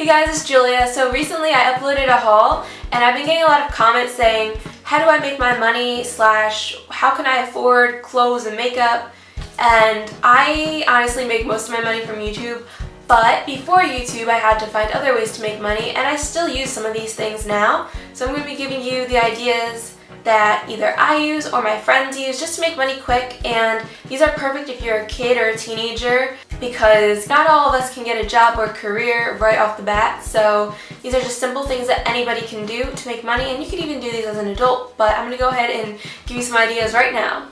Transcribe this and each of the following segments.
Hey guys, it's Julia. So recently I uploaded a haul and I've been getting a lot of comments saying, how do I make my money / how can I afford clothes and makeup? And I honestly make most of my money from YouTube, but before YouTube I had to find other ways to make money, and I still use some of these things now. So I'm going to be giving you the ideas that either I use or my friends use just to make money quick, and these are perfect if you're a kid or a teenager because not all of us can get a job or career right off the bat. So these are just simple things that anybody can do to make money, and you can even do these as an adult, but I'm going to go ahead and give you some ideas right now.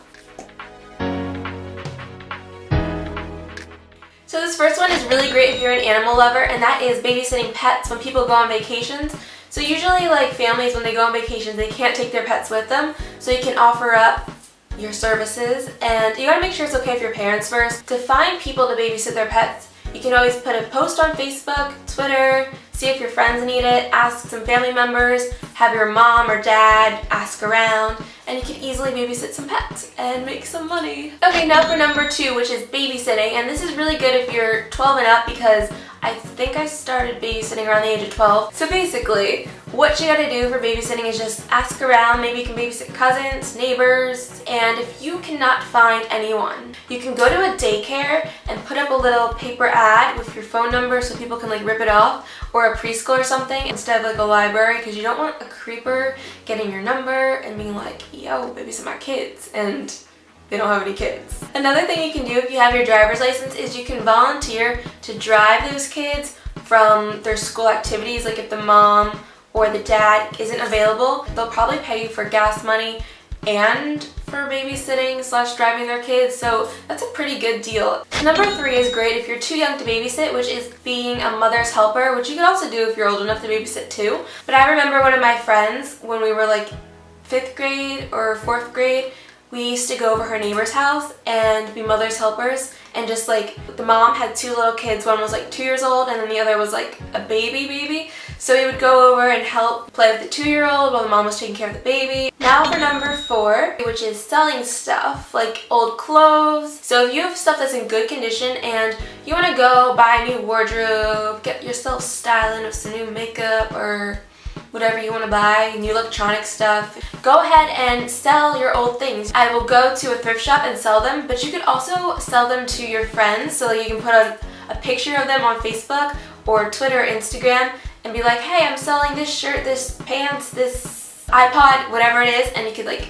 So this first one is really great if you're an animal lover, and that is babysitting pets when people go on vacations. So usually like families, when they go on vacations, they can't take their pets with them, so you can offer up your services, and you gotta make sure it's okay with your parents first. To find people to babysit their pets, you can always put a post on Facebook, Twitter, see if your friends need it, ask some family members, have your mom or dad ask around, and you can easily babysit some pets and make some money. Okay, now for number 2, which is babysitting, and this is really good if you're 12 and up because I think I started babysitting around the age of 12. So basically, what you gotta do for babysitting is just ask around. Maybe you can babysit cousins, neighbors, and if you cannot find anyone, you can go to a daycare and put up a little paper ad with your phone number so people can like rip it off, or a preschool or something instead of like a library, because you don't want a creeper getting your number and being like, yo, babysit my kids, and they don't have any kids. Another thing you can do if you have your driver's license is you can volunteer to drive those kids from their school activities. Like if the mom or the dad isn't available, they'll probably pay you for gas money and for babysitting / driving their kids, so that's a pretty good deal. Number 3 is great if you're too young to babysit, which is being a mother's helper, which you can also do if you're old enough to babysit too. But I remember one of my friends, when we were like 5th grade or 4th grade, we used to go over her neighbor's house and be mother's helpers, and just like the mom had 2 little kids. One was like 2 years old and then the other was like a baby. So we would go over and help play with the 2-year-old while the mom was taking care of the baby. Now for number 4, which is selling stuff like old clothes. So if you have stuff that's in good condition and you want to go buy a new wardrobe, get yourself styling with some new makeup or whatever you want to buy, new electronic stuff, go ahead and sell your old things. I will go to a thrift shop and sell them, but you could also sell them to your friends, so you can put a picture of them on Facebook or Twitter or Instagram and be like, hey, I'm selling this shirt, this pants, this iPod, whatever it is, and you could like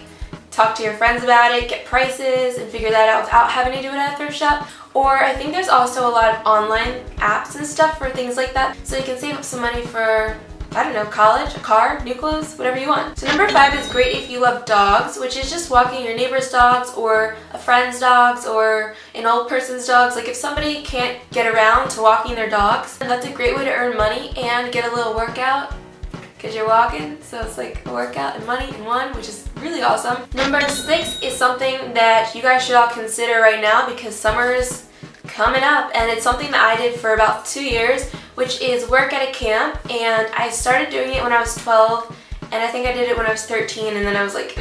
talk to your friends about it, get prices, and figure that out without having to do it at a thrift shop. Or I think there's also a lot of online apps and stuff for things like that, so you can save up some money for, I don't know, college, a car, new clothes, whatever you want. So number 5 is great if you love dogs, which is just walking your neighbor's dogs or a friend's dogs or an old person's dogs. Like if somebody can't get around to walking their dogs, that's a great way to earn money and get a little workout because you're walking. So it's like a workout and money in one, which is really awesome. Number 6 is something that you guys should all consider right now because summer is coming up, and it's something that I did for about 2 years, which is work at a camp. And I started doing it when I was 12, and I think I did it when I was 13, and then I was like,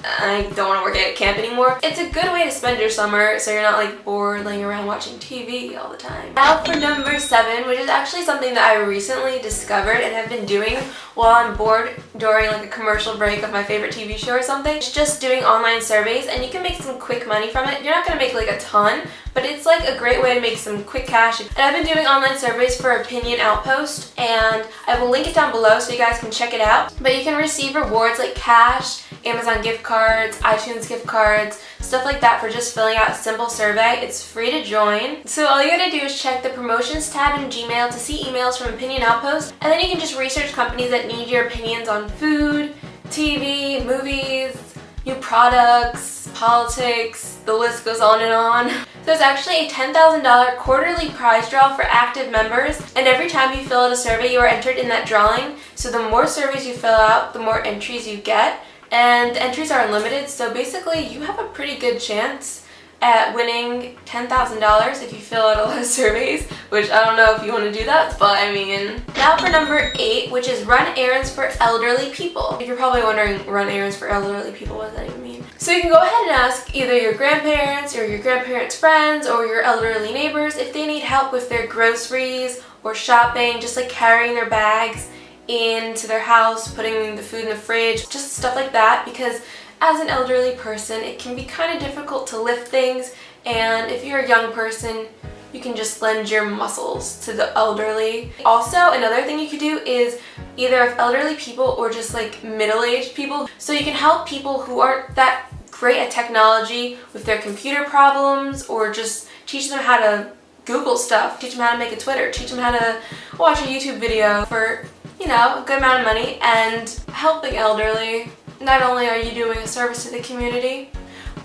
I don't want to work at a camp anymore. It's a good way to spend your summer so you're not like bored laying around watching TV all the time. Now for number 7, which is actually something that I recently discovered and have been doing while I'm bored during like a commercial break of my favorite TV show or something. It's just doing online surveys, and you can make some quick money from it. You're not going to make like a ton, but it's like a great way to make some quick cash. And I've been doing online surveys for Opinion Outpost, and I will link it down below so you guys can check it out. But you can receive rewards like cash, Amazon gift cards, iTunes gift cards, stuff like that for just filling out a simple survey. It's free to join. So all you gotta do is check the promotions tab in Gmail to see emails from Opinion Outpost, and then you can just research companies that need your opinions on food, TV, movies, new products, politics, the list goes on and on. There's actually a $10,000 quarterly prize draw for active members, and every time you fill out a survey, you are entered in that drawing. So the more surveys you fill out, the more entries you get, and the entries are unlimited, so basically you have a pretty good chance at winning $10,000 if you fill out a lot of surveys, which I don't know if you want to do that, but I mean. Now for number 8, which is run errands for elderly people. If you're probably wondering, run errands for elderly people, what does that even mean? So you can go ahead and ask either your grandparents or your grandparents' friends or your elderly neighbors if they need help with their groceries or shopping, just like carrying their bags into their house, putting the food in the fridge, just stuff like that, because as an elderly person it can be kind of difficult to lift things, and if you're a young person you can just lend your muscles to the elderly. Also, another thing you could do is either of elderly people or just like middle-aged people, so you can help people who aren't that great at technology with their computer problems, or just teach them how to Google stuff, teach them how to make a Twitter, teach them how to watch a YouTube video for, you know, a good amount of money. And helping elderly, not only are you doing a service to the community,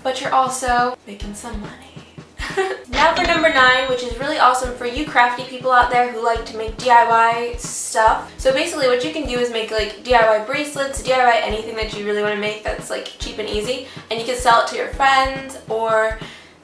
but you're also making some money. Now for number 9, which is really awesome for you crafty people out there who like to make DIY stuff. So basically what you can do is make like DIY bracelets, DIY anything that you really want to make that's like cheap and easy, and you can sell it to your friends or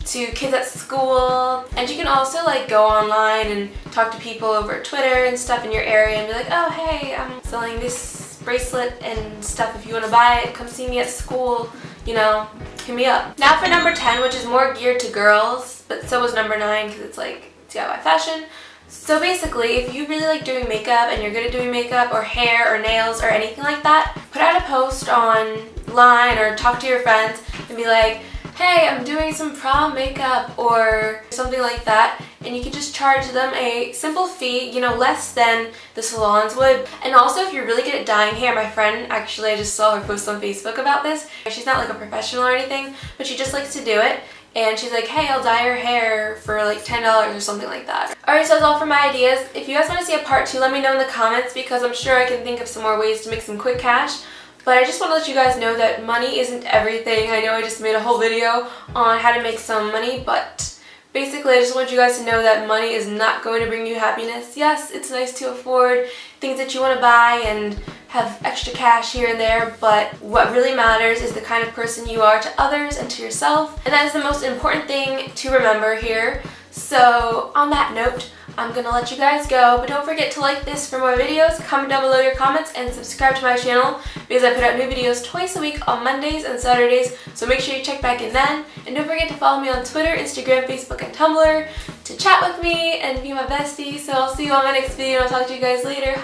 to kids at school. And you can also like go online and talk to people over Twitter and stuff in your area and be like, oh hey, I'm selling this bracelet and stuff, if you want to buy it, come see me at school, you know, hit me up. Now for number 10, which is more geared to girls, but so was number 9 because it's like DIY fashion. So basically, if you really like doing makeup and you're good at doing makeup or hair or nails or anything like that, put out a post online or talk to your friends and be like, hey, I'm doing some prom makeup or something like that, and you can just charge them a simple fee, you know, less than the salons would. And also, if you're really good at dyeing hair, my friend, actually I just saw her post on Facebook about this. She's not like a professional or anything, but she just likes to do it. And she's like, hey, I'll dye your hair for like $10 or something like that. Alright, so that's all for my ideas. If you guys want to see a part 2, let me know in the comments, because I'm sure I can think of some more ways to make some quick cash. But I just want to let you guys know that money isn't everything. I know I just made a whole video on how to make some money, but basically I just want you guys to know that money is not going to bring you happiness. Yes, it's nice to afford things that you want to buy and have extra cash here and there, but what really matters is the kind of person you are to others and to yourself, and that is the most important thing to remember here. So on that note, I'm gonna let you guys go, but don't forget to like this for more videos, comment down below your comments, and subscribe to my channel because I put out new videos twice a week on Mondays and Saturdays, so make sure you check back in then. And don't forget to follow me on Twitter, Instagram, Facebook, and Tumblr to chat with me and be my bestie. So I'll see you on my next video, and I'll talk to you guys later.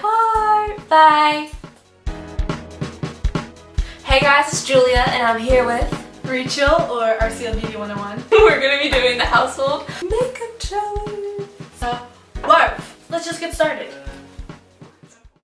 Bye! Hey guys, it's Julia, and I'm here with Rachel, or RCL Beauty 101. We're gonna be doing the household makeup challenge. So, Barb, let's just get started.